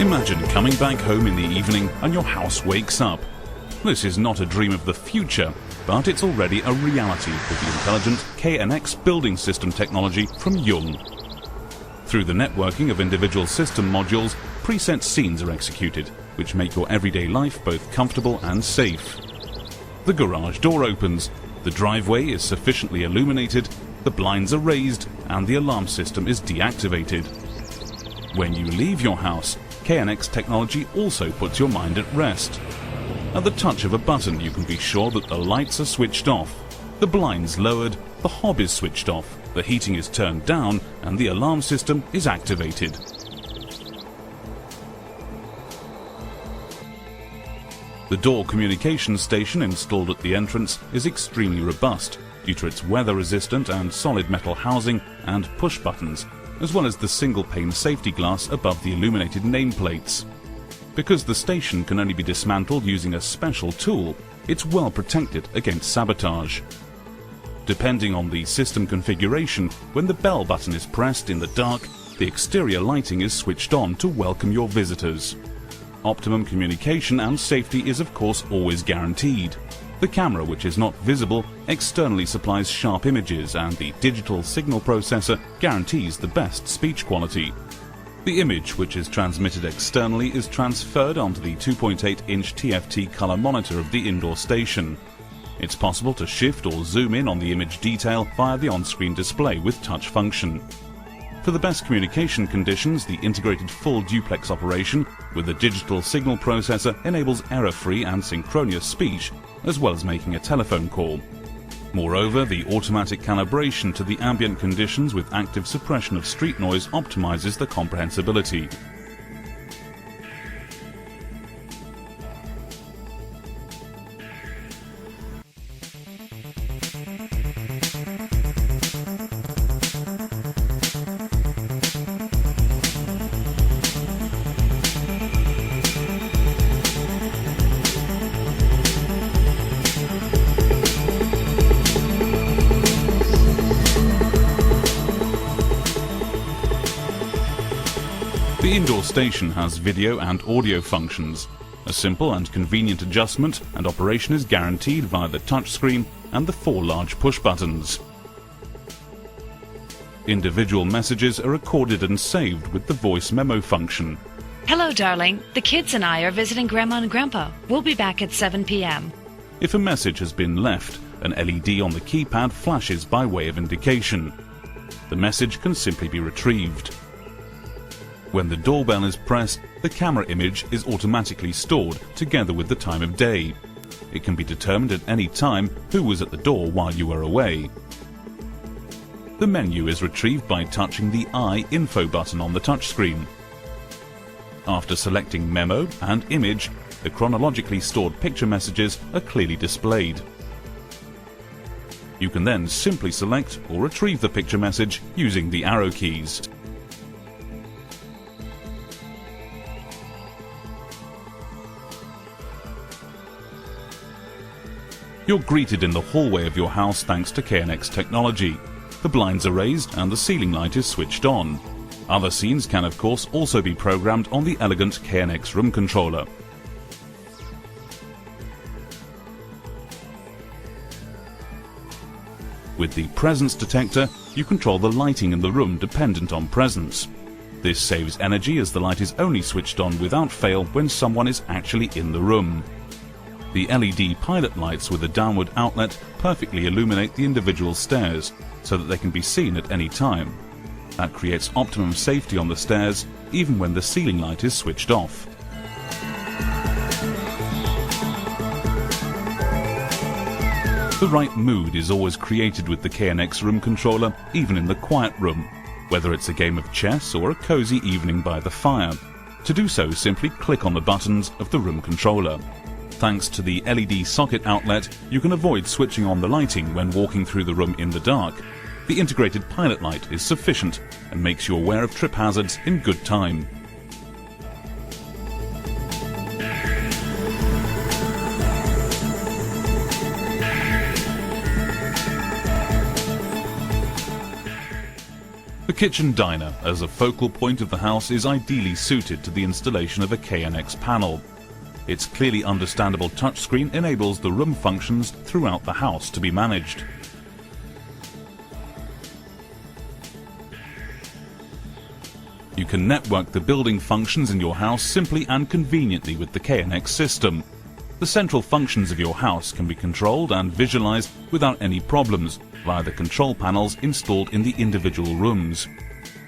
Imagine coming back home in the evening and your house wakes up. This is not a dream of the future, but it's already a reality with the intelligent KNX building system technology from Jung. Through the networking of individual system modules, preset scenes are executed, which make your everyday life both comfortable and safe. The garage door opens, the driveway is sufficiently illuminated, the blinds are raised, and the alarm system is deactivated. When you leave your house, KNX technology also puts your mind at rest. At the touch of a button, you can be sure that the lights are switched off, the blinds lowered, the hob is switched off, the heating is turned down, and the alarm system is activated. The door communication station installed at the entrance is extremely robust due to its weather-resistant and solid metal housing and push buttons, as well as the single-pane safety glass above the illuminated nameplates. Because the station can only be dismantled using a special tool, it's well protected against sabotage. Depending on the system configuration, when the bell button is pressed in the dark, the exterior lighting is switched on to welcome your visitors. Optimum communication and safety is of course always guaranteed. The camera, which is not visible, externally supplies sharp images, and the digital signal processor guarantees the best speech quality. The image, which is transmitted externally, is transferred onto the 2.8-inch TFT color monitor of the indoor station. It's possible to shift or zoom in on the image detail via the on-screen display with touch function. For the best communication conditions, the integrated full duplex operation with the digital signal processor enables error-free and synchronous speech, as well as making a telephone call. Moreover, the automatic calibration to the ambient conditions with active suppression of street noise optimizes the comprehensibility. The indoor station has video and audio functions. A simple and convenient adjustment and operation is guaranteed via the touchscreen and the 4 large push buttons. Individual messages are recorded and saved with the voice memo function. Hello, darling. The kids and I are visiting Grandma and Grandpa. We'll be back at 7 p.m. If a message has been left, an LED on the keypad flashes by way of indication. The message can simply be retrieved. When the doorbell is pressed, the camera image is automatically stored together with the time of day. It can be determined at any time who was at the door while you were away. The menu is retrieved by touching the I info button on the touchscreen. After selecting Memo and Image, the chronologically stored picture messages are clearly displayed. You can then simply select or retrieve the picture message using the arrow keys. You're greeted in the hallway of your house thanks to KNX technology. The blinds are raised and the ceiling light is switched on. Other scenes can of course also be programmed on the elegant KNX room controller. With the presence detector, you control the lighting in the room dependent on presence. This saves energy as the light is only switched on without fail when someone is actually in the room. The LED pilot lights with a downward outlet perfectly illuminate the individual stairs so that they can be seen at any time. That creates optimum safety on the stairs even when the ceiling light is switched off. The right mood is always created with the KNX room controller, even in the quiet room, whether it's a game of chess or a cozy evening by the fire. To do so, simply click on the buttons of the room controller. Thanks to the LED socket outlet, you can avoid switching on the lighting when walking through the room in the dark. The integrated pilot light is sufficient and makes you aware of trip hazards in good time. The kitchen diner as a focal point of the house is ideally suited to the installation of a KNX panel. Its clearly understandable touchscreen enables the room functions throughout the house to be managed. You can network the building functions in your house simply and conveniently with the KNX system. The central functions of your house can be controlled and visualized without any problems via the control panels installed in the individual rooms.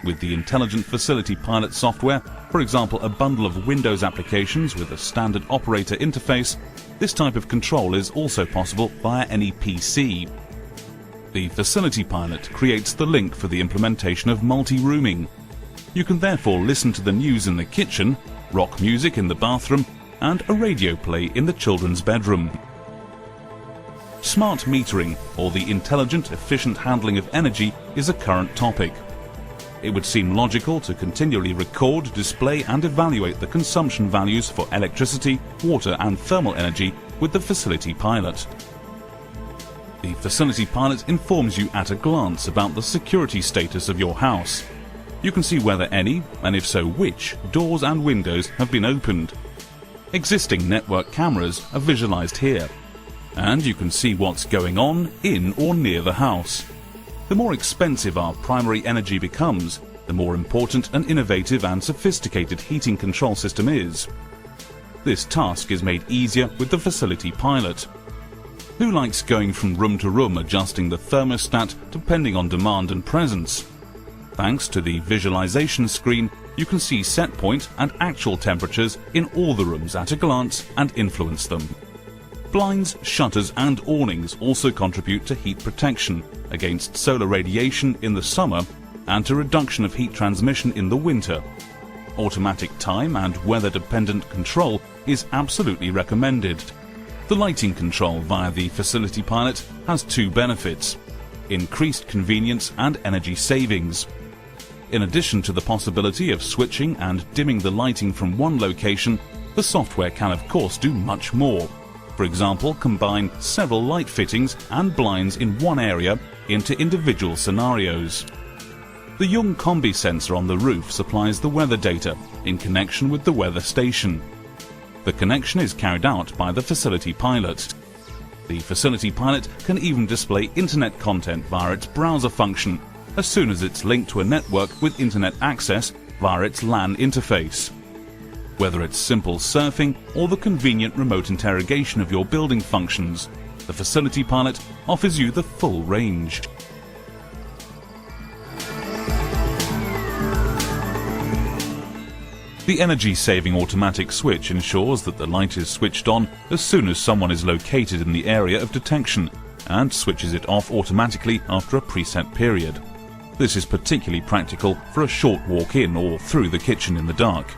With the Intelligent Facility Pilot software, for example a bundle of Windows applications with a standard operator interface, this type of control is also possible via any PC. The Facility Pilot creates the link for the implementation of multi-rooming. You can therefore listen to the news in the kitchen, rock music in the bathroom, and a radio play in the children's bedroom. Smart metering, or the intelligent, efficient handling of energy, is a current topic. It would seem logical to continually record, display and evaluate the consumption values for electricity, water and thermal energy with the Facility Pilot. The Facility Pilot informs you at a glance about the security status of your house. You can see whether any, and if so which, doors and windows have been opened. Existing network cameras are visualized here, and you can see what's going on in or near the house. The more expensive our primary energy becomes, the more important an innovative and sophisticated heating control system is. This task is made easier with the Facility Pilot. Who likes going from room to room adjusting the thermostat depending on demand and presence? Thanks to the visualization screen, you can see set point and actual temperatures in all the rooms at a glance and influence them. Blinds, shutters and awnings also contribute to heat protection against solar radiation in the summer and to reduction of heat transmission in the winter. Automatic time and weather-dependent control is absolutely recommended. The lighting control via the Facility Pilot has two benefits: increased convenience and energy savings. In addition to the possibility of switching and dimming the lighting from one location, the software can of course do much more. For example, combine several light fittings and blinds in one area into individual scenarios. The Young Combi sensor on the roof supplies the weather data in connection with the weather station. The connection is carried out by the Facility Pilot. The Facility Pilot can even display internet content via its browser function as soon as it's linked to a network with internet access via its LAN interface. Whether it's simple surfing or the convenient remote interrogation of your building functions, the Facility Pilot offers you the full range. The energy-saving automatic switch ensures that the light is switched on as soon as someone is located in the area of detection and switches it off automatically after a preset period. This is particularly practical for a short walk in or through the kitchen in the dark.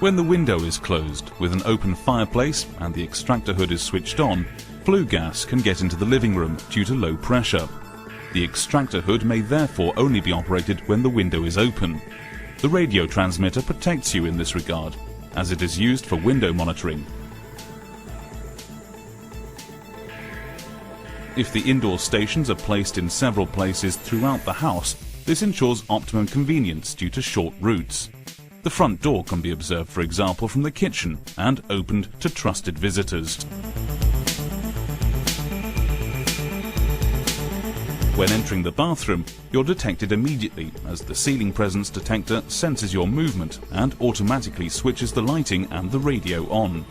When the window is closed with an open fireplace and the extractor hood is switched on, flue gas can get into the living room due to low pressure. The extractor hood may therefore only be operated when the window is open. The radio transmitter protects you in this regard, as it is used for window monitoring. If the indoor stations are placed in several places throughout the house, this ensures optimum convenience due to short routes. The front door can be observed, for example, from the kitchen and opened to trusted visitors. When entering the bathroom, you're detected immediately as the ceiling presence detector senses your movement and automatically switches the lighting and the radio on.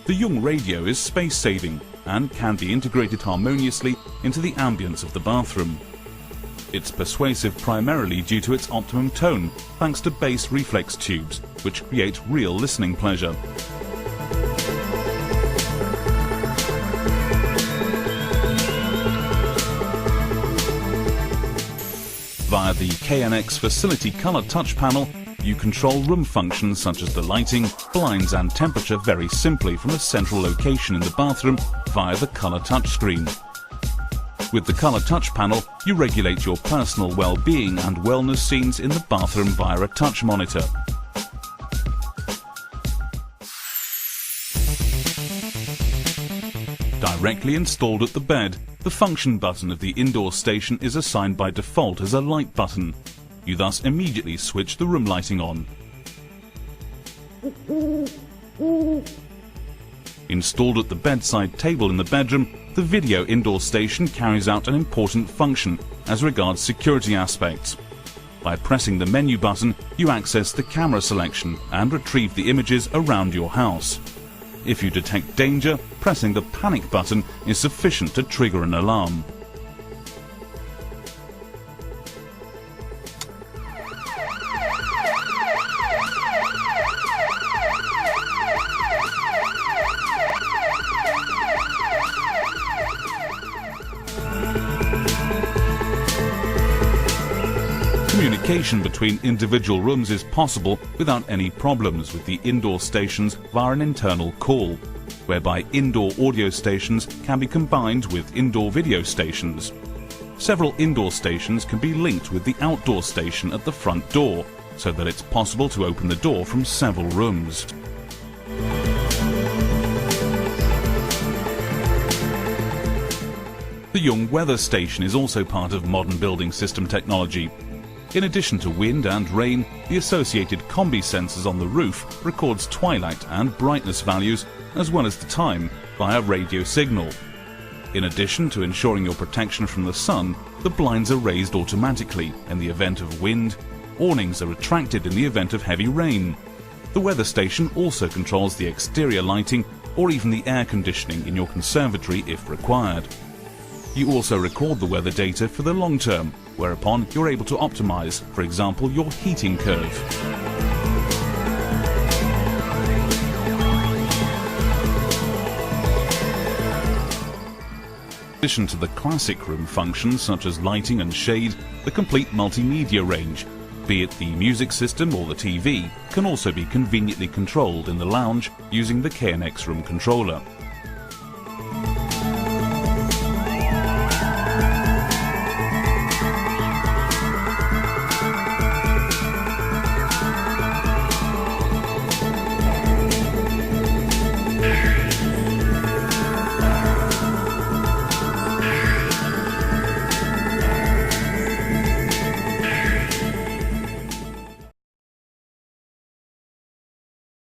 The Young radio is space-saving and can be integrated harmoniously into the ambience of the bathroom. It's persuasive primarily due to its optimum tone, thanks to bass reflex tubes, which create real listening pleasure. Via the KNX Facility Color Touch Panel, you control room functions such as the lighting, blinds and temperature very simply from a central location in the bathroom via the Color Touch screen. With the Color Touch Panel, you regulate your personal well-being and wellness scenes in the bathroom via a touch monitor. Directly installed at the bed, the function button of the indoor station is assigned by default as a light button. You thus immediately switch the room lighting on. Installed at the bedside table in the bedroom, the video indoor station carries out an important function as regards security aspects. By pressing the menu button, you access the camera selection and retrieve the images around your house. If you detect danger, pressing the panic button is sufficient to trigger an alarm. Communication between individual rooms is possible without any problems with the indoor stations via an internal call, whereby indoor audio stations can be combined with indoor video stations. Several indoor stations can be linked with the outdoor station at the front door, so that it's possible to open the door from several rooms. The Young Weather Station is also part of modern building system technology. In addition to wind and rain, the associated combi sensors on the roof records twilight and brightness values as well as the time via radio signal. In addition to ensuring your protection from the sun, the blinds are raised automatically in the event of wind. Awnings are retracted in the event of heavy rain. The weather station also controls the exterior lighting or even the air conditioning in your conservatory if required. You also record the weather data for the long term, whereupon you're able to optimize, for example, your heating curve. In addition to the classic room functions such as lighting and shade, the complete multimedia range, be it the music system or the TV, can also be conveniently controlled in the lounge using the KNX Room controller.